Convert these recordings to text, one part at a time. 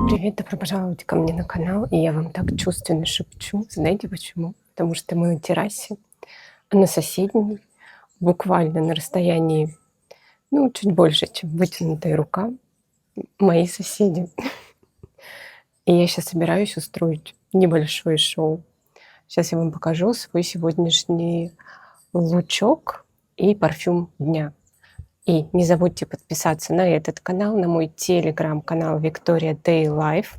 Привет, добро пожаловать ко мне на канал. И я вам так чувственно шепчу. Знаете почему? Потому что мы на террасе, а на соседней, буквально на расстоянии, чуть больше, чем вытянутая рука, мои соседи. И я сейчас собираюсь устроить небольшое шоу. Сейчас я вам покажу свой сегодняшний лучок и парфюм дня. И не забудьте подписаться на этот канал, на мой телеграм-канал Victoria Day Life.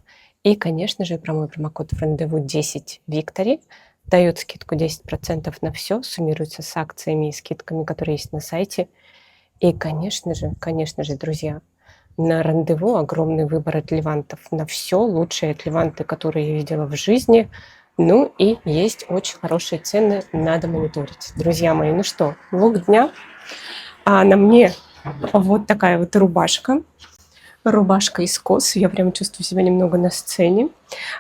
И, конечно же, про мой промокод в рандеву 10 Victory дает скидку 10% на все, суммируется с акциями и скидками, которые есть на сайте. И, конечно же, друзья, на рандеву огромный выбор от левантов. На все лучшие от леванты, которые я видела в жизни. Ну и есть очень хорошие цены, надо мониторить. Друзья мои, ну что, лук дня. А на мне вот такая вот рубашка из кос. Я прям чувствую себя немного на сцене.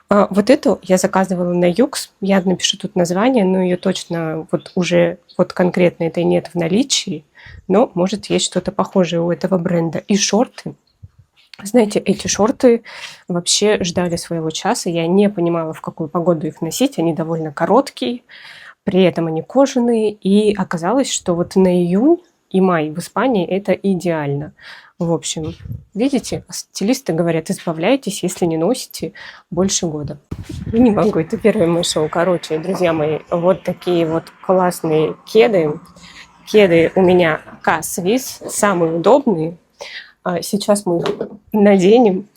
Вот эту я заказывала на Юкс. Я напишу тут название, но ее точно вот конкретно этой нет в наличии. Но может есть что-то похожее у этого бренда. И шорты. Знаете, эти шорты вообще ждали своего часа. Я не понимала, в какую погоду их носить. Они довольно короткие, при этом они кожаные. И оказалось, что вот на июнь и май в Испании это идеально. В общем, видите, стилисты говорят, избавляйтесь, если не носите больше года. Я не могу, это первое мое шоу. Короче, друзья мои, вот такие вот классные кеды. Кеды у меня K-Swiss, самые удобные. Сейчас мы их наденем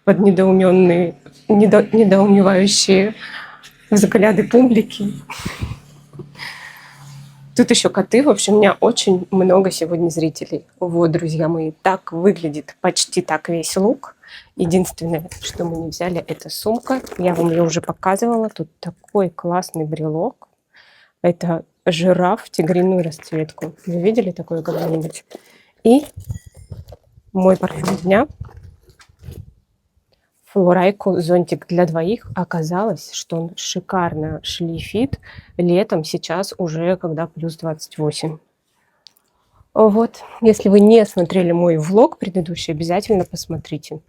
под недоумевающие взгляды публики. Тут еще коты. В общем, у меня очень много сегодня зрителей. Вот, друзья мои, так выглядит почти так весь лук. Единственное, что мы не взяли, это сумка. Я вам ее уже показывала. Тут такой классный брелок. Это жираф в тигриную расцветку. Вы видели такое когда-нибудь? И мой парфюм дня. Флорайку зонтик для двоих. Оказалось, что он шикарно шлейфит летом, сейчас уже когда плюс 28. Вот, если вы не смотрели мой влог предыдущий, обязательно посмотрите.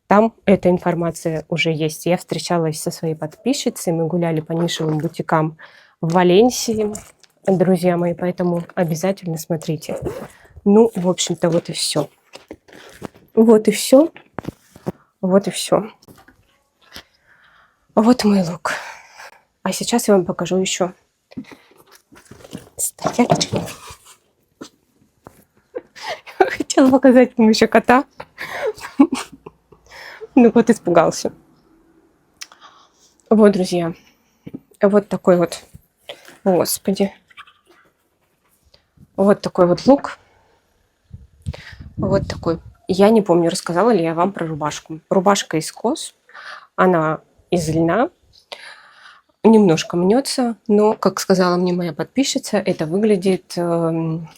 Там эта информация уже есть. Я встречалась со своей подписчицей, мы гуляли по нишевым бутикам в Валенсии, друзья мои, поэтому обязательно смотрите. Ну, в общем-то, вот и все. Вот и все. Вот и все. Вот мой лук. А сейчас я вам покажу еще стоячку. Я хотела показать вам еще кота. Ну вот испугался. Вот, друзья. Вот такой вот. Господи. Вот такой вот лук. Вот такой. Я не помню, рассказала ли я вам про рубашку. Рубашка из кос. Она из льна. Немножко мнется, но, как сказала мне моя подписчица, это выглядит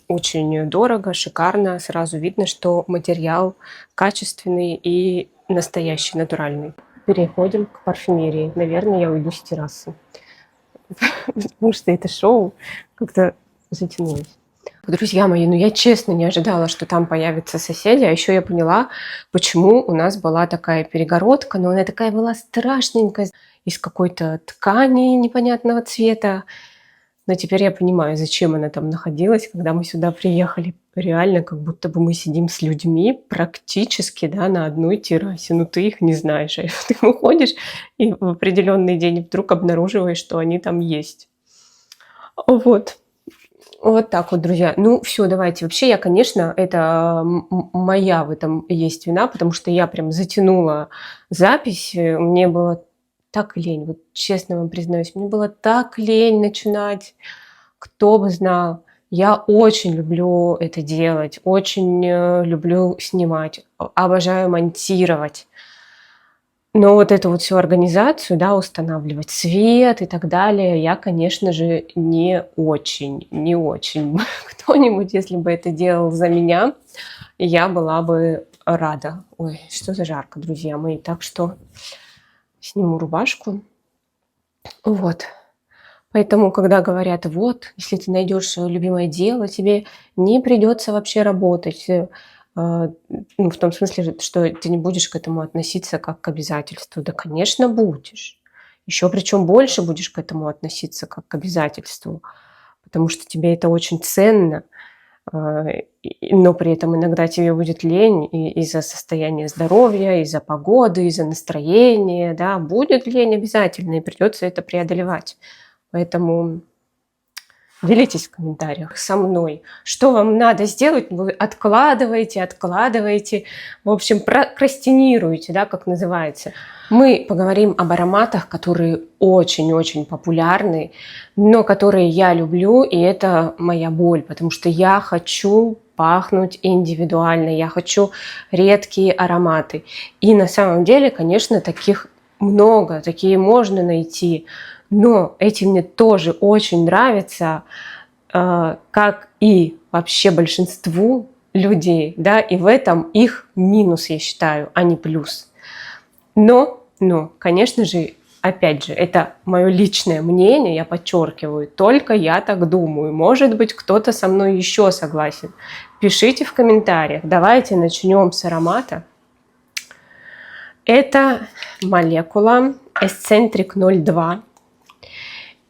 очень дорого, шикарно. Сразу видно, что материал качественный и настоящий, натуральный. Переходим к парфюмерии. Наверное, я уйду с террасы, потому что это шоу как-то затянулось. Друзья мои, я честно не ожидала, что там появятся соседи, а еще я поняла, почему у нас была такая перегородка, но она такая была страшненькая, из какой-то ткани непонятного цвета. Но теперь я понимаю, зачем она там находилась, когда мы сюда приехали. Реально, как будто бы мы сидим с людьми практически, на одной террасе. Ты их не знаешь, а ты выходишь и в определенный день вдруг обнаруживаешь, что они там есть. Вот. Вот так вот, друзья. Все, давайте. Вообще, я, конечно, это моя в этом есть вина, потому что я прям затянула запись. Мне было так лень, вот честно вам признаюсь, мне было так лень начинать. Кто бы знал. Я очень люблю это делать, очень люблю снимать, обожаю монтировать. Но вот эту вот всю организацию, устанавливать свет и так далее, я, конечно же, не очень. Кто-нибудь, если бы это делал за меня, я была бы рада. Ой, что за жарко, друзья мои. Так что сниму рубашку. Вот. Поэтому, когда говорят, вот, если ты найдешь свое любимое дело, тебе не придется вообще работать. Ну, в том смысле, что ты не будешь к этому относиться как к обязательству. Да, конечно, будешь. Еще причем больше будешь к этому относиться как к обязательству, потому что тебе это очень ценно, но при этом иногда тебе будет лень из-за состояния здоровья, из-за погоды, из-за настроения, да, будет лень обязательно, и придется это преодолевать. Поэтому делитесь в комментариях со мной, что вам надо сделать. Вы откладываете, в общем, прокрастинируете, да, как называется. Мы поговорим об ароматах, которые очень-очень популярны, но которые я люблю, и это моя боль, потому что я хочу пахнуть индивидуально, я хочу редкие ароматы. И на самом деле, конечно, таких много, такие можно найти, но эти мне тоже очень нравятся, как и вообще большинству людей, да, и в этом их минус, я считаю, а не плюс. Но, конечно же, опять же, это мое личное мнение, я подчеркиваю, только я так думаю. Может быть, кто-то со мной еще согласен. Пишите в комментариях. Давайте начнем с аромата. Это молекула Eccentric 02.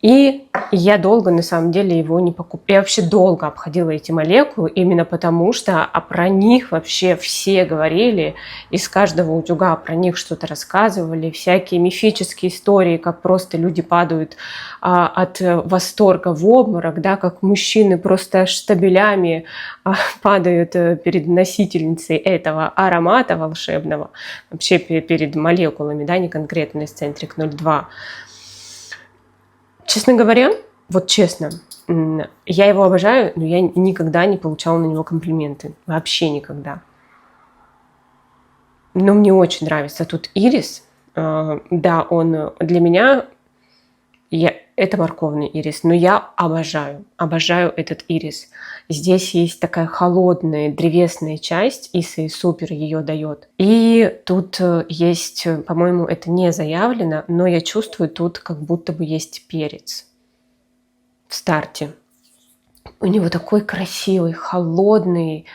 И я долго, на самом деле, его не покупала. Я вообще долго обходила эти молекулы, именно потому что про них вообще все говорили, из каждого утюга про них что-то рассказывали, всякие мифические истории, как просто люди падают от восторга в обморок, да, как мужчины просто штабелями падают перед носительницей этого аромата волшебного, вообще перед молекулами, да, не конкретно Eccentric 02. Честно говоря, вот честно, я его обожаю, но я никогда не получала на него комплименты. Вообще никогда. Но мне очень нравится тут ирис. Да, он для меня... Это морковный ирис, но я обожаю этот ирис. Здесь есть такая холодная древесная часть, Исса супер ее дает. И тут есть, по-моему, это не заявлено, но я чувствую тут как будто бы есть перец в старте. У него такой красивый, холодный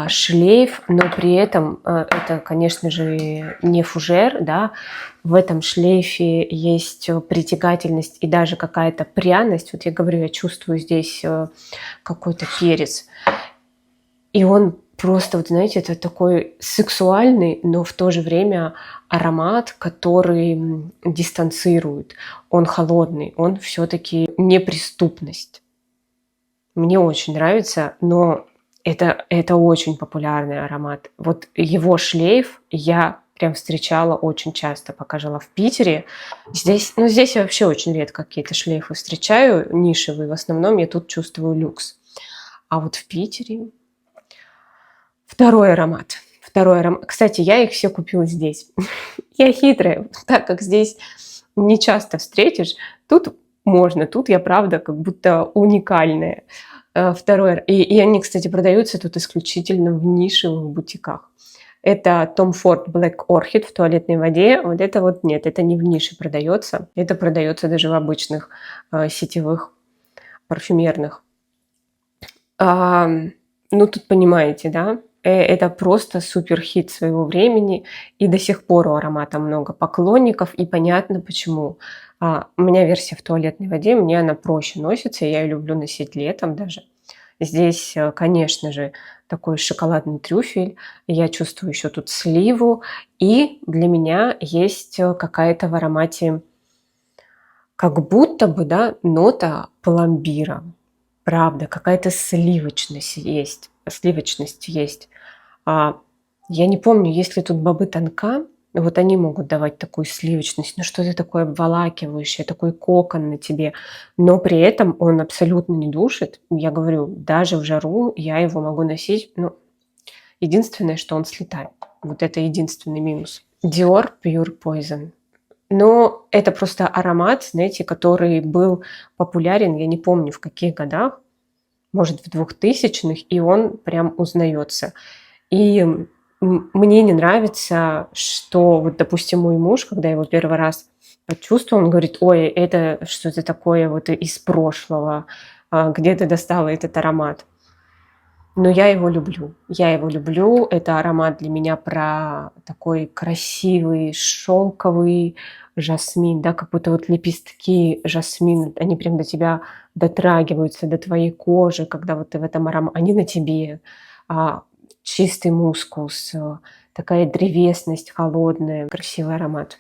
шлейф, но при этом это, конечно же, не фужер, да, в этом шлейфе есть притягательность и даже какая-то пряность. Вот я говорю, я чувствую здесь какой-то перец. И он просто, вот знаете, это такой сексуальный, но в то же время аромат, который дистанцирует. Он холодный, он все-таки неприступность. Мне очень нравится, но это очень популярный аромат. Вот его шлейф я прям встречала очень часто, пока жила в Питере. Здесь я вообще очень редко какие-то шлейфы встречаю, нишевые. В основном я тут чувствую люкс. А вот в Питере второй аромат. Кстати, я их все купила здесь. Я хитрая, так как здесь не часто встретишь. Тут можно, тут я, правда, как будто уникальная. И они, кстати, продаются тут исключительно в нишевых бутиках. Это Tom Ford Black Orchid в туалетной воде. Вот это вот нет, это не в нише продается. Это продается даже в обычных сетевых парфюмерных. Тут понимаете, да? Это просто супер хит своего времени. И до сих пор у аромата много поклонников. И понятно почему. У меня версия в туалетной воде, мне она проще носится, я ее люблю носить летом даже. Здесь, конечно же, такой шоколадный трюфель, я чувствую еще тут сливу, и для меня есть какая-то в аромате, как будто бы, да, нота пломбира. Правда, какая-то сливочность есть. Я не помню, есть ли тут бобы тонка. Вот они могут давать такую сливочность, что-то такое обволакивающее, такой кокон на тебе. Но при этом он абсолютно не душит. Я говорю, даже в жару я его могу носить. Единственное, что он слетает. Вот это единственный минус. Dior Pure Poison. Но это просто аромат, знаете, который был популярен, я не помню в каких годах, может в 2000-х, и он прям узнается. И мне не нравится, что, вот, допустим, мой муж, когда его первый раз почувствовал, он говорит, ой, это что-то такое вот из прошлого, где ты достала этот аромат. Но я его люблю. Я его люблю. Это аромат для меня про такой красивый, шелковый жасмин, да, как будто вот лепестки жасмина, они прям до тебя дотрагиваются, до твоей кожи, когда вот ты в этом аромате, они на тебе. А, чистый мускус, такая древесность холодная, красивый аромат.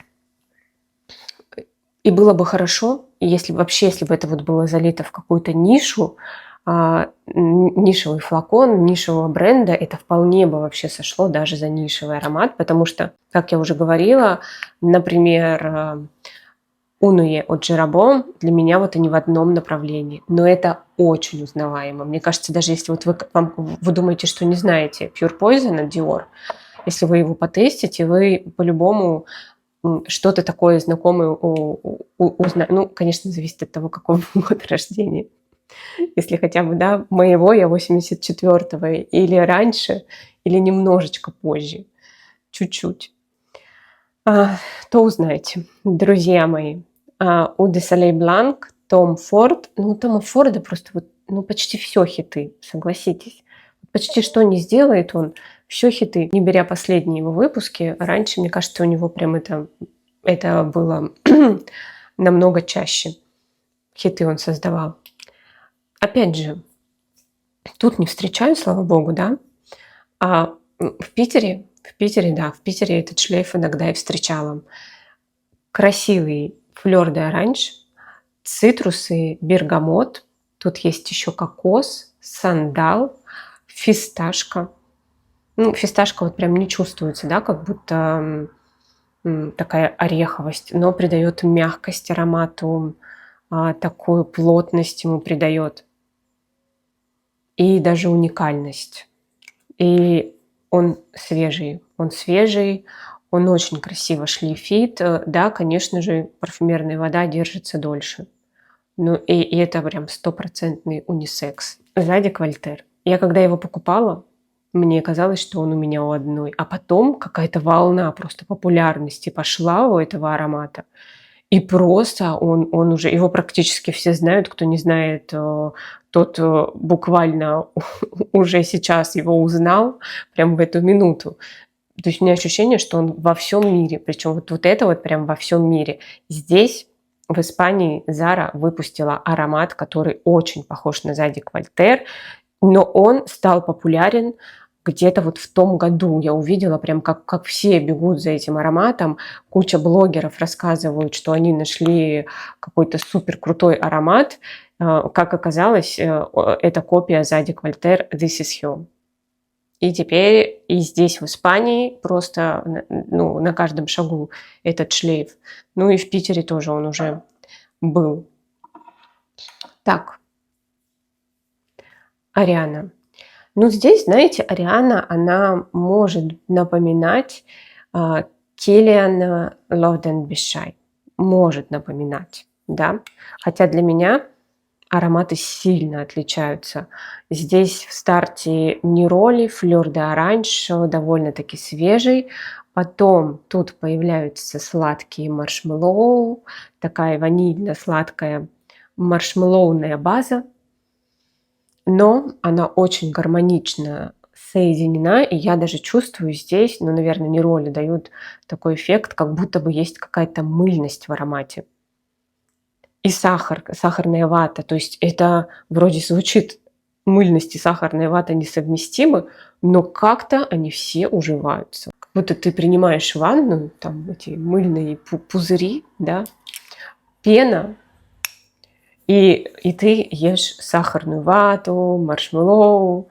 И было бы хорошо, если вообще, если бы это вот было залито в какую-то нишу, нишевый флакон, нишевого бренда, это вполне бы вообще сошло даже за нишевый аромат, потому что, как я уже говорила, например, Унуе от Жерабом для меня вот они в одном направлении, но это очень узнаваемо. Мне кажется, даже если вот вы думаете, что не знаете Pure Poison от Dior, если вы его потестите, вы по-любому что-то такое знакомое ну, конечно, зависит от того, какого года рождения. Если хотя бы, да, моего, я 84-го, или раньше, или немножечко позже, чуть-чуть, то узнаете, друзья мои. У де Солей Бланк, Том Форд, ну, у Тома Форда просто вот, ну, почти все хиты, согласитесь. Почти что не сделает он, все хиты, не беря последние его выпуски. Раньше, мне кажется, у него прям это было намного чаще. Хиты он создавал. Опять же, тут не встречаю, слава богу, да. А в Питере, да, в Питере этот шлейф иногда и встречала. Красивый флёр де оранж, цитрусы, бергамот. Тут есть еще кокос, сандал, фисташка. Ну, фисташка вот прям не чувствуется, да, как будто такая ореховость, но придает мягкость аромату, такую плотность ему придает. И даже уникальность. И он свежий, он очень красиво шлейфит. Да, конечно же, парфюмерная вода держится дольше. Ну и это прям стопроцентный унисекс. Задик Вольтер. Я когда его покупала, мне казалось, что он у меня у одной. А потом какая-то волна просто популярности пошла у этого аромата. И просто он уже, его практически все знают, кто не знает, тот буквально уже сейчас его узнал, прям в эту минуту. То есть у меня ощущение, что он во всем мире, причем вот это вот прям во всем мире. Здесь, в Испании, Zara выпустила аромат, который очень похож на Задик Вольтер, но он стал популярен где-то вот в том году. Я увидела прям, как все бегут за этим ароматом. Куча блогеров рассказывают, что они нашли какой-то супер крутой аромат. Как оказалось, это копия Zadig Voltaire This Is Home. И теперь и здесь, в Испании, просто ну, на каждом шагу этот шлейф. Ну и в Питере тоже он уже был. Так, Ариана. Ну, здесь, знаете, Ариана, она может напоминать Киллиана Ловден Бишай. Может напоминать, да. Хотя для меня ароматы сильно отличаются. Здесь в старте Нероли, Флёр де Оранж, довольно-таки свежий. Потом тут появляются сладкие маршмеллоу, такая ванильно-сладкая маршмеллоуная база, но она очень гармонично соединена, и я даже чувствую здесь, ну, наверное, Нероли дают такой эффект, как будто бы есть какая-то мыльность в аромате. И сахарная вата, то есть это вроде звучит, мыльность и сахарная вата несовместимы, но как-то они все уживаются. Как будто ты принимаешь ванну, там эти мыльные пузыри, да, пена, и ты ешь сахарную вату, маршмеллоу,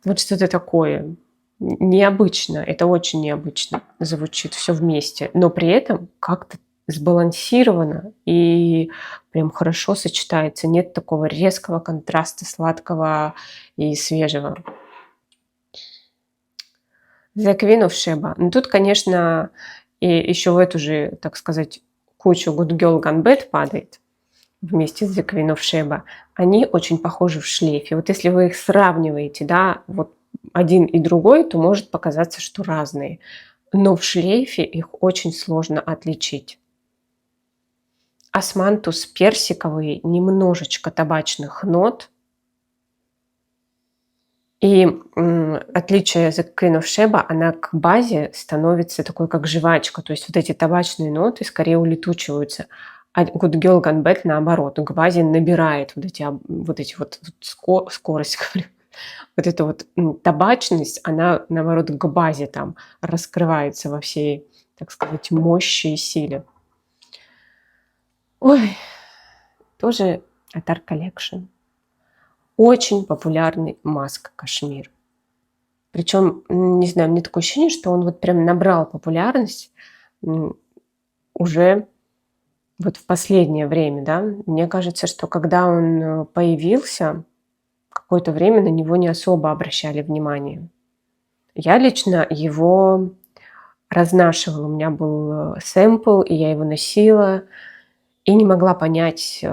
вот что-то такое. Необычно, это очень необычно звучит все вместе, но при этом как-то сбалансировано и прям хорошо сочетается. Нет такого резкого контраста сладкого и свежего. The Queen of Sheba. Ну, тут, конечно, и еще в эту же, так сказать, кучу Good Girl Gone Bad падает вместе с The Queen of Sheba. Они очень похожи в шлейфе. Вот если вы их сравниваете, да, вот один и другой, то может показаться, что разные. Но в шлейфе их очень сложно отличить. Османтус персиковый, немножечко табачных нот. И отличие The Queen of Sheba, она к базе становится такой, как жвачка. То есть вот эти табачные ноты скорее улетучиваются. А Good Girl Gone Bad наоборот, к базе набирает скорость, говорю, вот эта вот табачность, она наоборот к базе там раскрывается во всей, так сказать, мощи и силе. Ой, тоже от Art Collection. Очень популярный маск кашмир. Причем, не знаю, мне такое ощущение, что он вот прям набрал популярность уже вот в последнее время, да. Мне кажется, что когда он появился, какое-то время на него не особо обращали внимание. Я лично его разнашивала. У меня был сэмпл, и я его носила, и не могла понять,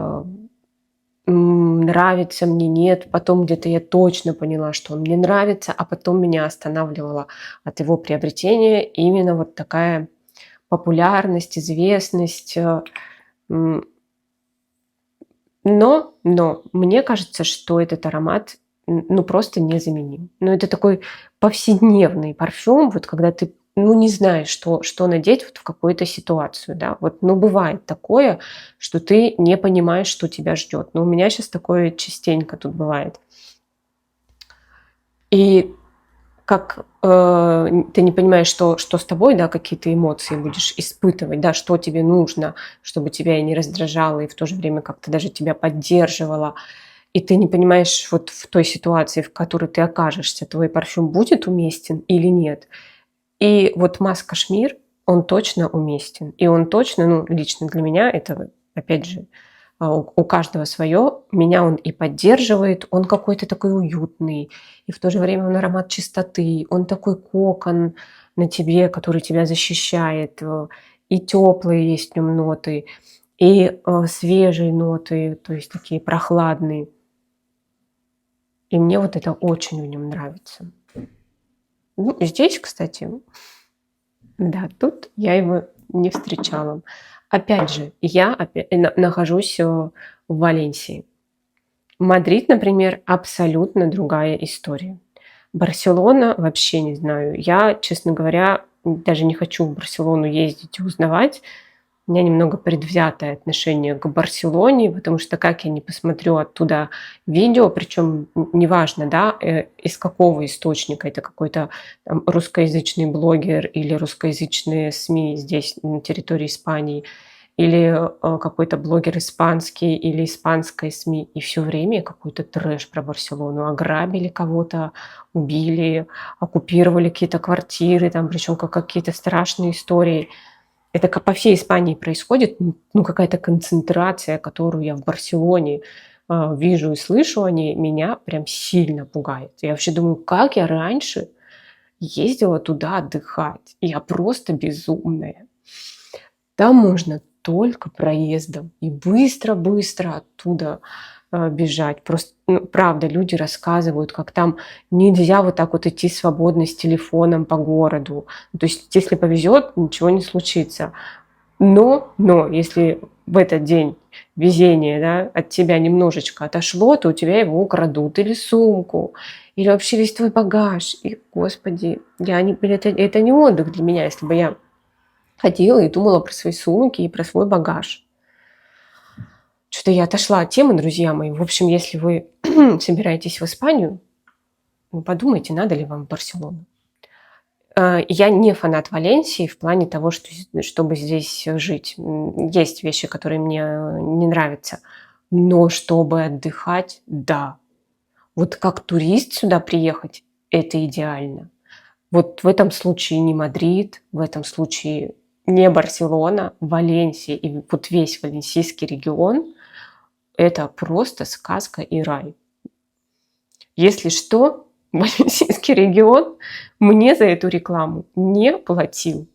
нравится мне, нет. Потом где-то я точно поняла, что он мне нравится, а потом меня останавливало от его приобретения именно вот такая популярность, известность. Но мне кажется, что этот аромат, просто незаменим. Это такой повседневный парфюм, вот когда ты, не знаешь, что надеть вот в какую-то ситуацию, да. Вот, бывает такое, что ты не понимаешь, что тебя ждет. У меня сейчас такое частенько тут бывает. И как ты не понимаешь, что с тобой, да, какие ты эмоции будешь испытывать, да, что тебе нужно, чтобы тебя и не раздражало, и в то же время как-то даже тебя поддерживало. И ты не понимаешь вот в той ситуации, в которой ты окажешься, твой парфюм будет уместен или нет. И вот маск кашмир, он точно уместен. И он точно, лично для меня, это, опять же, у каждого свое. Меня он и поддерживает, он какой-то такой уютный, и в то же время он аромат чистоты, он такой кокон на тебе, который тебя защищает, и теплые есть в нем ноты, и свежие ноты, то есть такие прохладные. И мне вот это очень в нем нравится. Здесь, кстати, да, тут я его не встречала. Опять же, я нахожусь в Валенсии. Мадрид, например, абсолютно другая история. Барселона вообще не знаю. Я, честно говоря, даже не хочу в Барселону ездить и узнавать. У меня немного предвзятое отношение к Барселоне, потому что как я не посмотрю оттуда видео, причем неважно, да, из какого источника, это какой-то там русскоязычный блогер или русскоязычные СМИ здесь на территории Испании, или какой-то блогер испанский или испанская СМИ, и все время какой-то трэш про Барселону. Ограбили кого-то, убили, оккупировали какие-то квартиры, там, причем какие-то страшные истории. Это по всей Испании происходит, какая-то концентрация, которую я в Барселоне вижу и слышу о ней, меня прям сильно пугает. Я вообще думаю, как я раньше ездила туда отдыхать. Я просто безумная. Там можно только проездом и быстро-быстро оттуда бежать. Просто, правда, люди рассказывают, как там нельзя вот так вот идти свободно с телефоном по городу. То есть, если повезет, ничего не случится. Но если в этот день везение, да, от тебя немножечко отошло, то у тебя его украдут, или сумку, или вообще весь твой багаж. И, господи, это не отдых для меня, если бы я ходила и думала про свои сумки и про свой багаж. Что-то я отошла от темы, друзья мои. В общем, если вы собираетесь в Испанию, подумайте, надо ли вам в Барселону. Я не фанат Валенсии в плане того, чтобы здесь жить. Есть вещи, которые мне не нравятся. Но чтобы отдыхать, да. Вот как турист сюда приехать, это идеально. Вот в этом случае не Мадрид, в этом случае не Барселона, Валенсия и вот весь валенсийский регион – это просто сказка и рай. Если что, валенсийский регион мне за эту рекламу не платил.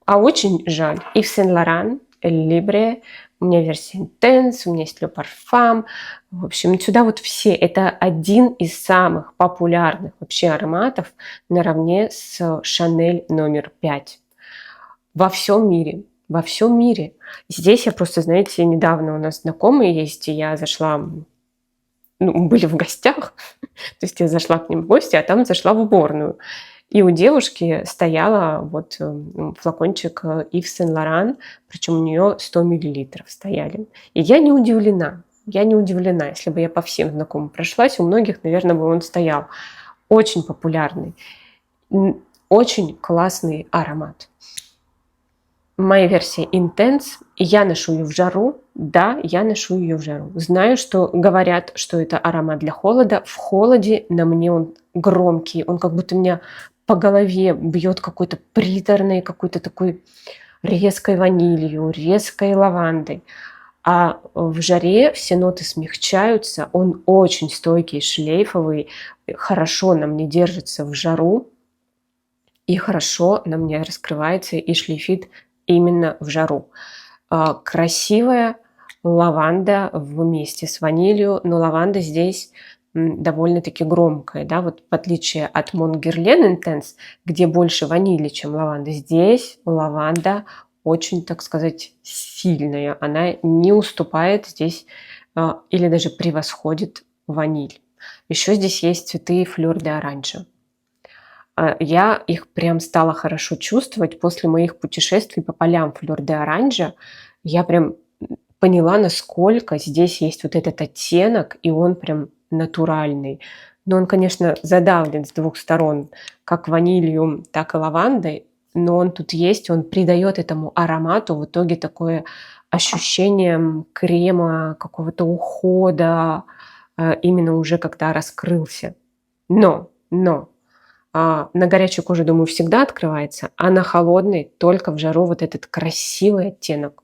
А очень жаль. И в Сен-Лоран, Эль Либре, у меня версия Intense, у меня есть Le Parfum. В общем, сюда вот все. Это один из самых популярных вообще ароматов наравне с Chanel номер 5. Во всем мире. Во всем мире. Здесь я просто, знаете, недавно у нас знакомые есть, и я зашла, были в гостях, То есть я зашла к ним в гости, а там зашла в уборную. И у девушки стояла вот флакончик Yves Saint Laurent, причем у нее 100 миллилитров стояли. И я не удивлена. Я не удивлена. Если бы я по всем знакомым прошлась, у многих, наверное, бы он стоял. Очень популярный. Очень классный аромат. Моя версия Intense. Я ношу ее в жару. Да, я ношу ее в жару. Знаю, что говорят, что это аромат для холода. В холоде на мне он громкий. Он как будто меня по голове бьет какой-то приторной, какой-то такой резкой ванилью, резкой лавандой. А в жаре все ноты смягчаются. Он очень стойкий, шлейфовый. Хорошо на мне держится в жару. И хорошо на мне раскрывается и шлейфит именно в жару. Красивая лаванда вместе с ванилью, но лаванда здесь довольно-таки громкая, да, вот в отличие от Mon Guerlain Intense, где больше ванили, чем лаванда, здесь лаванда очень, так сказать, сильная, она не уступает здесь или даже превосходит ваниль. Еще здесь есть цветы флёр де оранжа. Я их прям стала хорошо чувствовать после моих путешествий по полям флёр де оранжа. Я прям поняла, насколько здесь есть вот этот оттенок, и он прям натуральный. Но он, конечно, задавлен с двух сторон, как ванилью, так и лавандой, но он тут есть, он придает этому аромату в итоге такое ощущение крема, какого-то ухода, именно уже когда раскрылся. Но на горячей коже, думаю, всегда открывается, а на холодной только в жару вот этот красивый оттенок.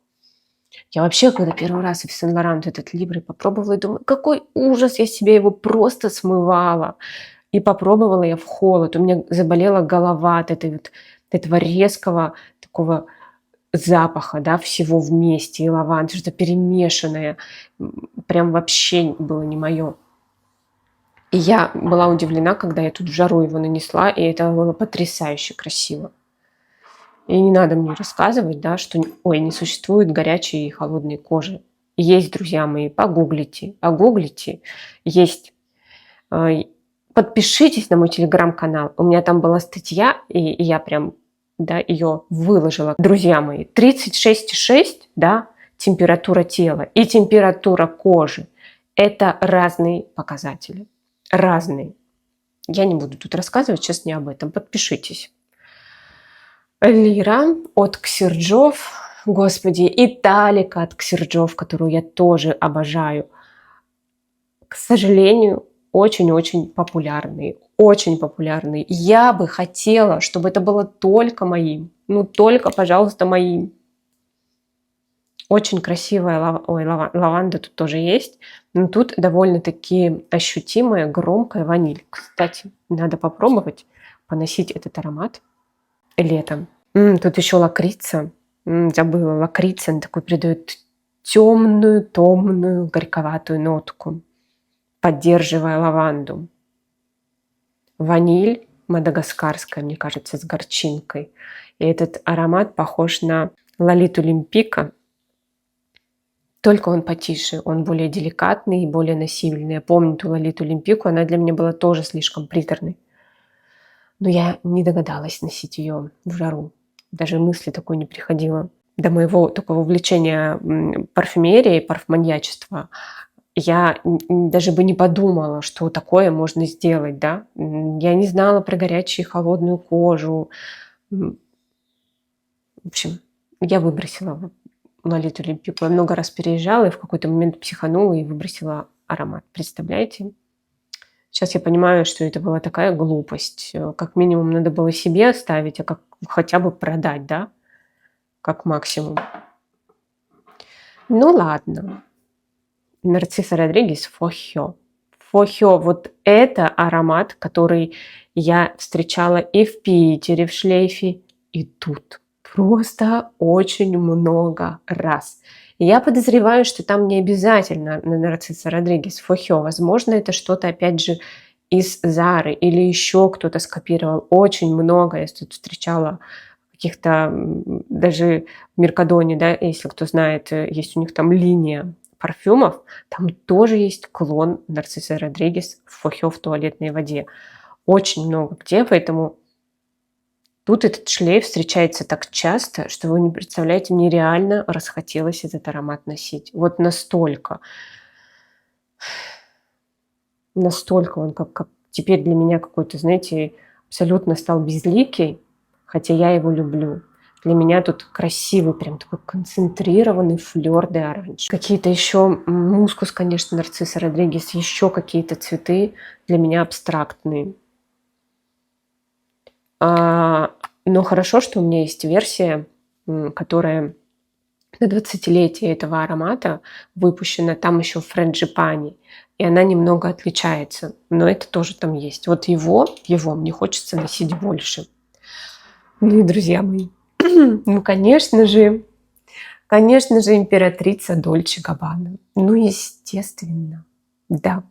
Я вообще, когда первый раз в Сен-Лоран этот Либре попробовала, и думаю, какой ужас, я себе его просто смывала. И попробовала я в холод, у меня заболела голова от этого резкого такого запаха, да, всего вместе, и лаванды, что-то перемешанное, прям вообще было не мое. И я была удивлена, когда я тут в жару его нанесла, и это было потрясающе красиво. И не надо мне рассказывать, да, что не существует горячей и холодной кожи. Есть, друзья мои, погуглите. Есть. Подпишитесь на мой телеграм-канал. У меня там была статья, и я прям, да, ее выложила. Друзья мои, 36,6, да, температура тела и температура кожи – это разные показатели. Разные. Я не буду тут рассказывать, сейчас не об этом. Подпишитесь. Лира от Ксерджов. Господи, Италика от Ксерджов, которую я тоже обожаю. К сожалению, очень-очень популярный. Очень популярный. Я бы хотела, чтобы это было только моим. Ну, только, пожалуйста, моим. Очень красивая лаванда тут тоже есть. Но тут довольно-таки ощутимая, громкая ваниль. Кстати, надо попробовать поносить этот аромат летом. Тут еще лакрица. Забыла, лакрица, она такой придает темную, томную, горьковатую нотку, поддерживая лаванду. Ваниль мадагаскарская, мне кажется, с горчинкой. И этот аромат похож на Лолиту Лимпика, только он потише, он более деликатный и более носибельный. Я помню ту Лолиту Лимпику, она для меня была тоже слишком приторной. Но я не догадалась носить ее в жару. Даже мысли такой не приходило. До моего такого увлечения парфюмерией, парфманьячества, я даже бы не подумала, что такое можно сделать, да. Я не знала про горячую и холодную кожу. В общем, я выбросила Лолиту Лимпику. Я много раз переезжала и в какой-то момент психанула и выбросила аромат. Представляете? Сейчас я понимаю, что это была такая глупость. Как минимум надо было себе оставить, а как хотя бы продать, да? Как максимум. Ну ладно. Нарцисса Родригес Фохё. Фохё, вот это аромат, который я встречала и в Питере в шлейфе, и тут. Просто очень много раз. И я подозреваю, что там не обязательно на Нарцисса Родригес Фохё. Возможно, это что-то, опять же, из Зары или еще кто-то скопировал. Очень много я тут встречала каких-то, даже в Меркадоне, да, если кто знает, есть у них там линия парфюмов, там тоже есть клон Нарциссы Родригес в фохе в туалетной воде. Очень много где, поэтому тут этот шлейф встречается так часто, что вы не представляете, мне реально расхотелось этот аромат носить. Вот настолько он как теперь для меня какой-то, знаете, абсолютно стал безликий, хотя я его люблю. Для меня тут красивый, прям такой концентрированный флёр де оранж. Какие-то еще мускус, конечно, Нарцисса Родригес, еще какие-то цветы для меня абстрактные. Но хорошо, что у меня есть версия, которая на 20-летие этого аромата выпущена, там еще франджипани, и она немного отличается, но это тоже там есть. Вот его мне хочется носить больше. Ну и, друзья мои, ну, конечно же, императрица Дольче Габбана. Ну, естественно, да.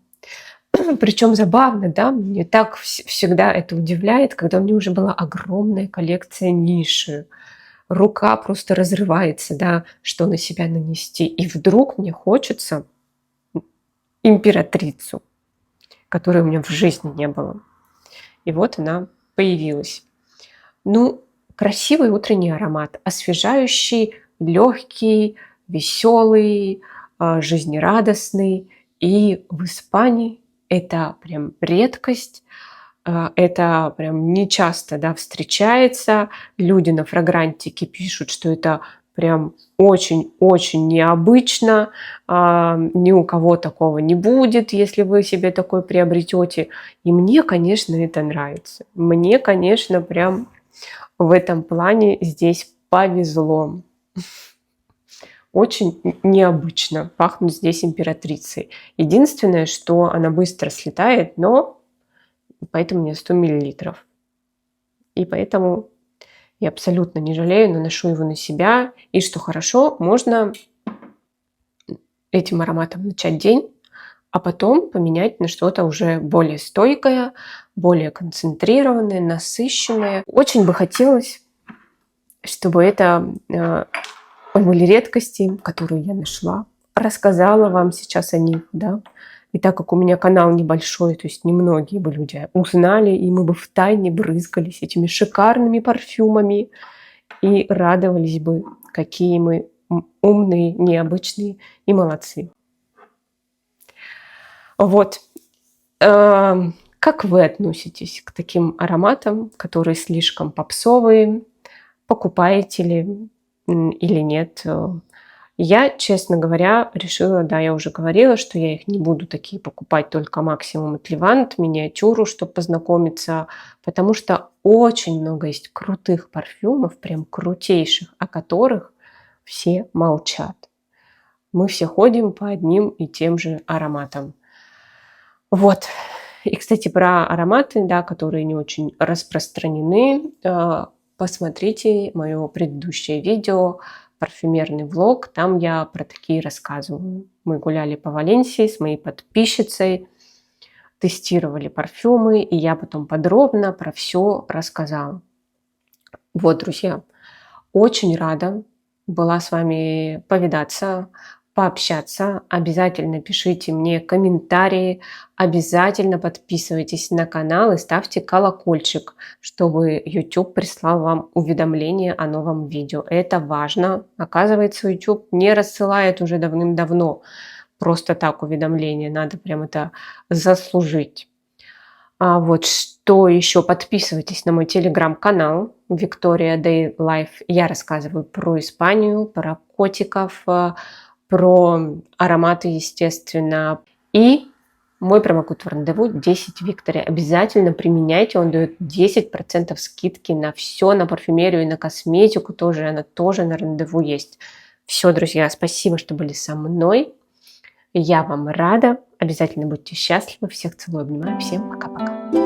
Причем забавно, да, мне так всегда это удивляет, когда у меня уже была огромная коллекция ниши. Рука просто разрывается, да, что на себя нанести. И вдруг мне хочется императрицу, которой у меня в жизни не было. И вот она появилась. Ну, красивый утренний аромат, освежающий, легкий, веселый, жизнерадостный. И в Испании это прям редкость, это прям нечасто, да, встречается. Люди на фрагрантике пишут, что это прям очень-очень необычно, ни у кого такого не будет, если вы себе такой приобретете. И мне, конечно, это нравится. Мне, конечно, прям в этом плане здесь повезло. Очень необычно пахнуть здесь императрицей. Единственное, что она быстро слетает, но поэтому мне 100 мл. И поэтому я абсолютно не жалею, наношу его на себя. И что хорошо, можно этим ароматом начать день, а потом поменять на что-то уже более стойкое, более концентрированное, насыщенное. Очень бы хотелось, чтобы это были редкости, которые я нашла. Рассказала вам сейчас о них, да. И так как у меня канал небольшой, то есть немногие бы люди узнали, и мы бы втайне брызгались этими шикарными парфюмами и радовались бы, какие мы умные, необычные и молодцы. Вот. Как вы относитесь к таким ароматам, которые слишком попсовые? Покупаете ли или нет? Я, честно говоря, решила, да, я уже говорила, что я их не буду такие покупать, только максимум от Левант, миниатюру, чтобы познакомиться, потому что очень много есть крутых парфюмов, прям крутейших, о которых все молчат. Мы все ходим по одним и тем же ароматам. Вот. И, кстати, про ароматы, да, которые не очень распространены, посмотрите мое предыдущее видео, парфюмерный влог, там я про такие рассказываю. Мы гуляли по Валенсии с моей подписчицей, тестировали парфюмы, и я потом подробно про все рассказала. Вот, друзья, очень рада была с вами повидаться, пообщаться. Обязательно пишите мне комментарии, обязательно подписывайтесь на канал и ставьте колокольчик, чтобы YouTube прислал вам уведомление о новом видео. Это важно. Оказывается, YouTube не рассылает уже давным-давно просто так уведомления. Надо прям это заслужить. Вот что еще? Подписывайтесь на мой телеграм-канал Victoria Day Life. Я рассказываю про Испанию, про котиков, про ароматы, естественно. И мой промокод в рандеву 10 Victoria. Обязательно применяйте, он дает 10% скидки на все, на парфюмерию и на косметику тоже. Она тоже на рандеву есть. Все, друзья, спасибо, что были со мной. Я вам рада. Обязательно будьте счастливы. Всех целую, обнимаю. Всем пока-пока.